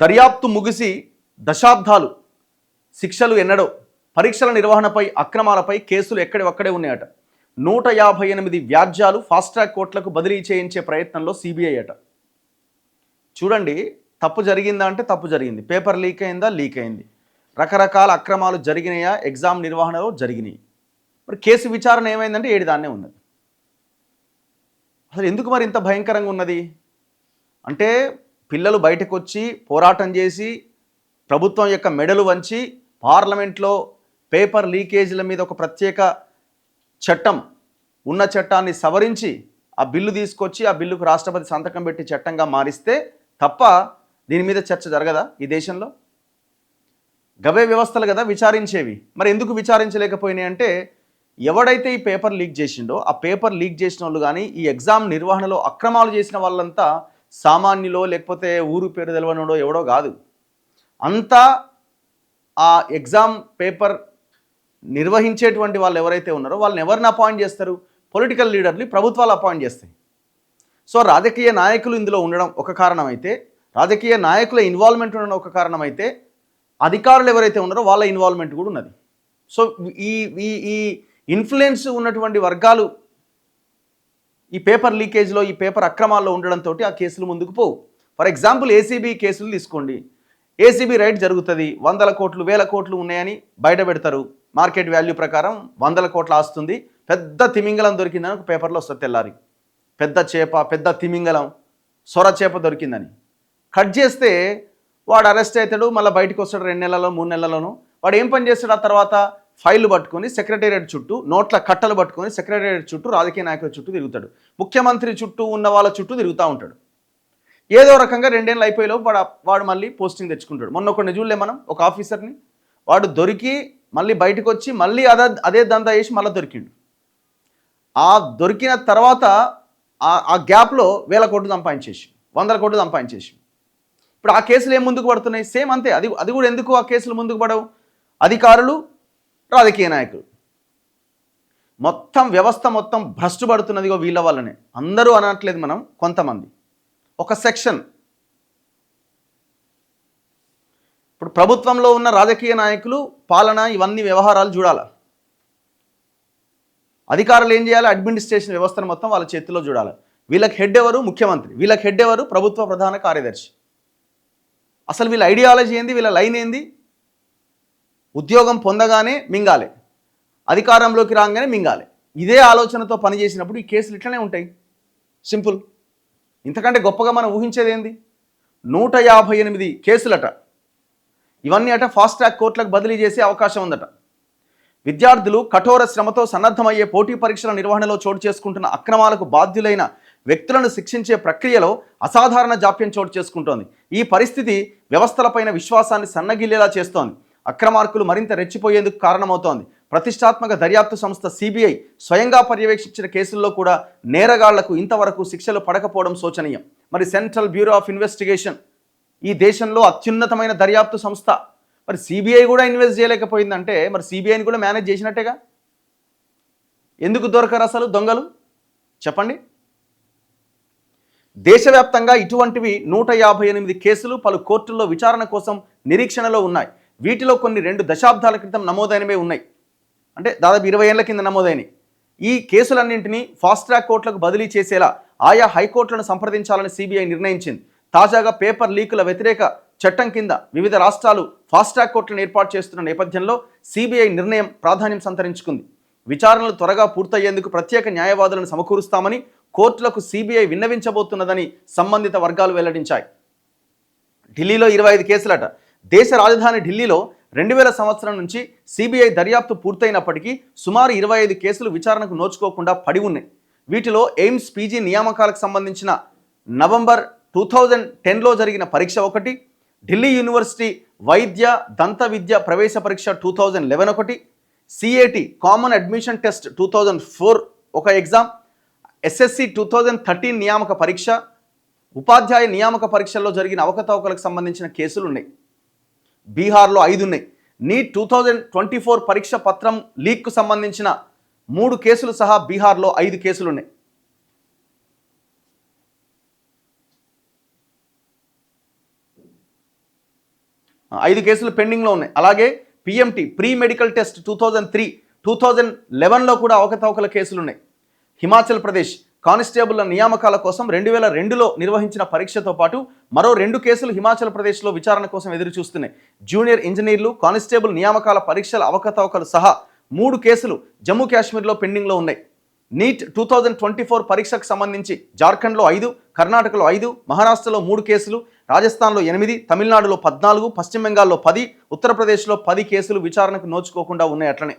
దర్యాప్తు ముగిసి దశాబ్దాలు, శిక్షలు ఎన్నడో, పరీక్షల నిర్వహణపై అక్రమాలపై కేసులు ఎక్కడే ఉన్నాయట. 158 వ్యాజ్యాలు ఫాస్ట్ ట్రాక్ కోర్టులకు బదిలీ చేయించే ప్రయత్నంలో సిబిఐ అట. చూడండి, తప్పు జరిగిందా అంటే తప్పు జరిగింది, పేపర్ లీక్ అయిందా, లీక్ అయింది, రకరకాల అక్రమాలు జరిగినాయా, ఎగ్జామ్ నిర్వహణలో జరిగినాయి. మరి కేసు విచారణ ఏమైందంటే ఏడిదాన్నే ఉన్నది. అసలు ఎందుకు మరి ఇంత భయంకరంగా ఉన్నది అంటే, పిల్లలు బయటకు వచ్చి పోరాటం చేసి ప్రభుత్వం యొక్క మెడలు వంచి పార్లమెంట్లో పేపర్ లీకేజీల మీద ఒక ప్రత్యేక చట్టం, ఉన్న చట్టాన్ని సవరించి ఆ బిల్లు తీసుకొచ్చి ఆ బిల్లుకు రాష్ట్రపతి సంతకం పెట్టి చట్టంగా మారిస్తే తప్ప దీని మీద చర్చ జరగదా ఈ దేశంలో? గవే వ్యవస్థలు కదా విచారించేవి. మరి ఎందుకు విచారించలేకపోయినాయి అంటే, ఎవడైతే ఈ పేపర్ లీక్ చేసిండో ఆ పేపర్ లీక్ చేసిన వాళ్ళు కానీ ఈ ఎగ్జామ్ నిర్వహణలో అక్రమాలు చేసిన వాళ్ళంతా సామాన్యులో లేకపోతే ఊరు పేరు తెలవనోడో ఎవడో కాదు. అంతా ఆ ఎగ్జామ్ పేపర్ నిర్వహించేటువంటి వాళ్ళు ఎవరైతే ఉన్నారో వాళ్ళని ఎవరిని అపాయింట్ చేస్తారు? పొలిటికల్ లీడర్లు, ప్రభుత్వాలు అపాయింట్ చేస్తాయి. సో రాజకీయ నాయకులు ఇందులో ఉండడం ఒక కారణం అయితే, రాజకీయ నాయకుల ఇన్వాల్వ్మెంట్ ఉండడం ఒక కారణం అయితే, అధికారులు ఎవరైతే ఉన్నారో వాళ్ళ ఇన్వాల్వ్మెంట్ కూడా ఉన్నది. సో ఈ ఈ ఇన్ఫ్లుయెన్స్ ఉన్నటువంటి వర్గాలు ఈ పేపర్ లీకేజ్లో, ఈ పేపర్ అక్రమాల్లో ఉండడంతో ఆ కేసులు ముందుకు పోవు. ఫర్ ఎగ్జాంపుల్ ఏసీబీ కేసులు తీసుకోండి. ఏసీబీ రైడ్ జరుగుతుంది, 100 కోట్లు 1000 కోట్లు ఉన్నాయని బయట పెడతారు. మార్కెట్ వాల్యూ ప్రకారం 100 కోట్ల ఆస్తుంది, పెద్ద తిమింగలం దొరికిందని ఒక పేపర్లో వస్తుంది తెల్లారి. పెద్ద చేప, పెద్ద తిమింగలం, సొర చేప దొరికిందని కట్ చేస్తే వాడు అరెస్ట్ అవుతాడు, మళ్ళీ బయటకు వస్తాడు 2 నెలల్లో 3 నెలల్లోనూ. వాడు ఏం పని చేస్తాడు? ఆ తర్వాత ఫైళ్ళు పట్టుకొని సెక్రటేరియట్ చుట్టూ, నోట్ల కట్టలు పట్టుకొని సెక్రటేరియట్ చుట్టూ, రాజకీయ నాయకుల చుట్టూ తిరుగుతాడు. ముఖ్యమంత్రి చుట్టూ ఉన్న వాళ్ళ చుట్టూ తిరుగుతూ ఉంటాడు. ఏదో రకంగా 2 ఏళ్ళు అయిపోయేలోపు వాడు మళ్ళీ పోస్టింగ్ తెచ్చుకుంటాడు. మొన్న ఒకరిని చూడలే మనం, ఒక ఆఫీసర్ని, వాడు దొరికి మళ్ళీ బయటకు వచ్చి మళ్ళీ అదే దందా వేసి మళ్ళీ దొరికిండు. ఆ దొరికిన తర్వాత ఆ గ్యాప్లో 1000 కోట్లు సంపాదించేసి, 100 కోట్లు సంపాదించేసి, ఇప్పుడు ఆ కేసులు ఏం ముందుకు పడుతున్నాయి? సేమ్ అంతే. అది కూడా ఎందుకు ఆ కేసులు ముందుకు పడవు? అధికారులు, రాజకీయ నాయకులు, మొత్తం వ్యవస్థ మొత్తం భ్రష్టు పడుతున్నదిగో వీళ్ళ వల్లనే. అందరూ అనట్లేదు మనం, కొంతమంది, ఒక సెక్షన్. ఇప్పుడు ప్రభుత్వంలో ఉన్న రాజకీయ నాయకులు పాలన ఇవన్నీ వ్యవహారాలు చూడాలి. అధికారులు ఏం చేయాలి? అడ్మినిస్ట్రేషన్ వ్యవస్థను మొత్తం వాళ్ళ చేతిలో చూడాలి. వీళ్ళకి హెడ్ ఎవరు? ముఖ్యమంత్రి. వీళ్ళకి హెడ్ ఎవరు? ప్రభుత్వ ప్రధాన కార్యదర్శి. అసలు వీళ్ళ ఐడియాలజీ ఏంది? వీళ్ళ లైన్ ఏంది? ఉద్యోగం పొందగానే మింగాలి, అధికారంలోకి రాగానే మింగాలి. ఇదే ఆలోచనతో పనిచేసినప్పుడు ఈ కేసులు ఇట్లనే ఉంటాయి. సింపుల్. ఇంతకంటే గొప్పగా మనం ఊహించేది ఏంది? 158 కేసులట. ఇవన్నీ అట ఫాస్ట్ ట్రాక్ కోర్టులకు బదిలీ చేసే అవకాశం ఉందట. విద్యార్థులు కఠోర శ్రమతో సన్నద్ధమయ్యే పోటీ పరీక్షల నిర్వహణలో చోటు చేసుకుంటున్న అక్రమాలకు బాధ్యులైన వ్యక్తులను శిక్షించే ప్రక్రియలో అసాధారణ జాప్యం చోటు చేసుకుంటోంది. ఈ పరిస్థితి వ్యవస్థలపైన విశ్వాసాన్ని సన్నగిల్లేలా చేస్తోంది. అక్రమార్కులు మరింత రెచ్చిపోయేందుకు కారణమవుతోంది. ప్రతిష్టాత్మక దర్యాప్తు సంస్థ సిబిఐ స్వయంగా పర్యవేక్షించిన కేసుల్లో కూడా నేరగాళ్లకు ఇంతవరకు శిక్షలు పడకపోవడం శోచనీయం. మరి సెంట్రల్ బ్యూరో ఆఫ్ ఇన్వెస్టిగేషన్ ఈ దేశంలో అత్యున్నతమైన దర్యాప్తు సంస్థ, మరి సిబిఐ కూడా ఇన్వెస్ట్ చేయలేకపోయిందంటే మరి సిబిఐని కూడా మేనేజ్ చేసినట్టేగా. ఎందుకు దొరకరు అసలు దొంగలు చెప్పండి? దేశవ్యాప్తంగా ఇటువంటివి 158 కేసులు పలు కోర్టుల్లో విచారణ కోసం నిరీక్షణలో ఉన్నాయి. వీటిలో కొన్ని 2 దశాబ్దాల క్రితం నమోదైనవే ఉన్నాయి, అంటే దాదాపు 20 ఏళ్ల కింద నమోదైనవి. ఈ కేసులన్నింటినీ ఫాస్ట్ ట్రాక్ కోర్టులకు బదిలీ చేసేలా ఆయా హైకోర్టులను సంప్రదించాలని సిబిఐ నిర్ణయించింది. తాజాగా పేపర్ లీకుల వ్యతిరేక చట్టం కింద వివిధ రాష్ట్రాలు ఫాస్ట్ ట్రాక్ కోర్టులను ఏర్పాటు చేస్తున్న నేపథ్యంలో సిబిఐ నిర్ణయం ప్రాధాన్యం సంతరించుకుంది. విచారణలు త్వరగా పూర్తయ్యేందుకు ప్రత్యేక న్యాయవాదులను సమకూరుస్తామని కోర్టులకు సిబిఐ విన్నవించబోతున్నదని సంబంధిత వర్గాలు వెల్లడించాయి. ఢిల్లీలో 25 కేసులట. దేశ రాజధాని ఢిల్లీలో 2000 సంవత్సరం నుంచి సిబిఐ దర్యాప్తు పూర్తయినప్పటికీ సుమారు 25 కేసులు విచారణకు నోచుకోకుండా పడి ఉన్నాయి. వీటిలో ఎయిమ్స్ పీజీ నియామకాలకు సంబంధించిన నవంబర్ 2010లో జరిగిన పరీక్ష ఒకటి, ఢిల్లీ యూనివర్సిటీ వైద్య దంత విద్య ప్రవేశ పరీక్ష 2011 ఒకటి, సిఏటి కామన్ అడ్మిషన్ టెస్ట్ 2004 ఒక ఎగ్జామ్, ఎస్ఎస్సి 2013 నియామక పరీక్ష, ఉపాధ్యాయ నియామక పరీక్షల్లో జరిగిన అవకతవకలకు సంబంధించిన కేసులు ఉన్నాయి. బీహార్లో 5 ఉన్నాయి. నీట్ 2024 పరీక్ష పత్రం లీక్కు సంబంధించిన 3 కేసులు సహా బీహార్లో 5 కేసులు ఉన్నాయి. 5 కేసులు పెండింగ్లో ఉన్నాయి. అలాగే పిఎంటి ప్రీ మెడికల్ టెస్ట్ 2003, 2011లో కూడా అవకతవకల కేసులు ఉన్నాయి. హిమాచల్ ప్రదేశ్ కానిస్టేబుల్ల నియామకాల కోసం 2002లో నిర్వహించిన పరీక్షతో పాటు మరో 2 కేసులు హిమాచల్ ప్రదేశ్లో విచారణ కోసం ఎదురు చూస్తున్నాయి. జూనియర్ ఇంజనీర్లు, కానిస్టేబుల్ నియామకాల పరీక్షల అవకతవకలు సహా 3 కేసులు జమ్మూ కాశ్మీర్లో పెండింగ్లో ఉన్నాయి. నీట్ 2024 పరీక్షకు సంబంధించి జార్ఖండ్లో 5, కర్ణాటకలో 5, మహారాష్ట్రలో 3 కేసులు, రాజస్థాన్లో 8, తమిళనాడులో 14, పశ్చిమ బెంగాల్లో 10, ఉత్తరప్రదేశ్లో 10 కేసులు విచారణకు నోచుకోకుండా ఉన్నాయి. అట్లనే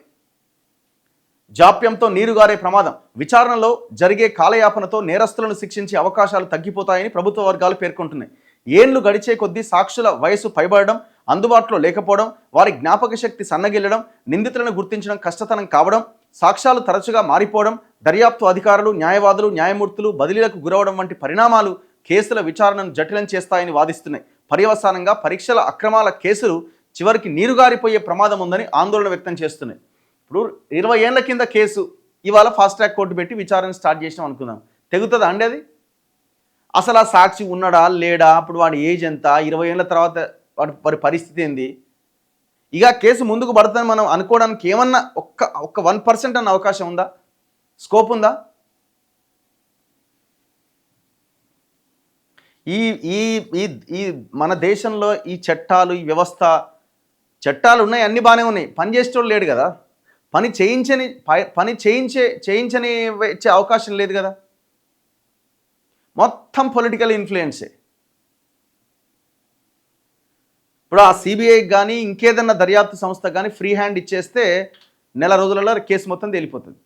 జాప్యంతో నీరుగారే ప్రమాదం. విచారణలో జరిగే కాలయాపనతో నేరస్తులను శిక్షించే అవకాశాలు తగ్గిపోతాయని ప్రభుత్వ వర్గాలు పేర్కొంటున్నాయి. ఏళ్లు గడిచే కొద్దీ సాక్షుల వయసు పైబడడం, అందుబాటులో లేకపోవడం, వారి జ్ఞాపక శక్తి సన్నగిల్లడం, నిందితులను గుర్తించడం కష్టతరం కావడం, సాక్ష్యాలు తరచుగా మారిపోవడం, దర్యాప్తు అధికారులు, న్యాయవాదులు, న్యాయమూర్తులు బదిలీలకు గురవడం వంటి పరిణామాలు కేసుల విచారణను జటిలం చేస్తాయని వాదిస్తున్నాయి. పర్యవసానంగా పరీక్షల అక్రమాల కేసులు చివరికి నీరుగారిపోయే ప్రమాదం ఉందని ఆందోళన వ్యక్తం చేస్తున్నాయి. ఇప్పుడు 20 ఏళ్ల కింద కేసు ఇవాళ ఫాస్ట్ ట్రాక్ కోర్టు పెట్టి విచారణ స్టార్ట్ చేసినాం అనుకుందాం, తెగుతుందా అండి అది? అసలు ఆ సాక్షి ఉన్నాడా లేడా, అప్పుడు వాడి ఏజ్ ఎంత, 20 ఏళ్ళ తర్వాత వాడి పరిస్థితి ఏంది? ఇక కేసు ముందుకు పడుతుందని మనం అనుకోవడానికి ఏమన్నా ఒక్క 1% అన్న అవకాశం ఉందా, స్కోప్ ఉందా? ఈ ఈ ఈ మన దేశంలో ఈ చట్టాలు, ఈ వ్యవస్థ, చట్టాలు ఉన్నాయి, అన్నీ బాగానే ఉన్నాయి, పని చేసేటోళ్ళు లేడు కదా, పని చేయించని ఇచ్చే అవకాశం లేదు కదా, మొత్తం పొలిటికల్ ఇన్ఫ్లుయెన్సే. ఇప్పుడు ఆ సిబిఐకి కానీ ఇంకేదన్నా దర్యాప్తు సంస్థ కానీ ఫ్రీ హ్యాండ్ ఇచ్చేస్తే నెల రోజులలో కేసు మొత్తం తేలిపోతుంది.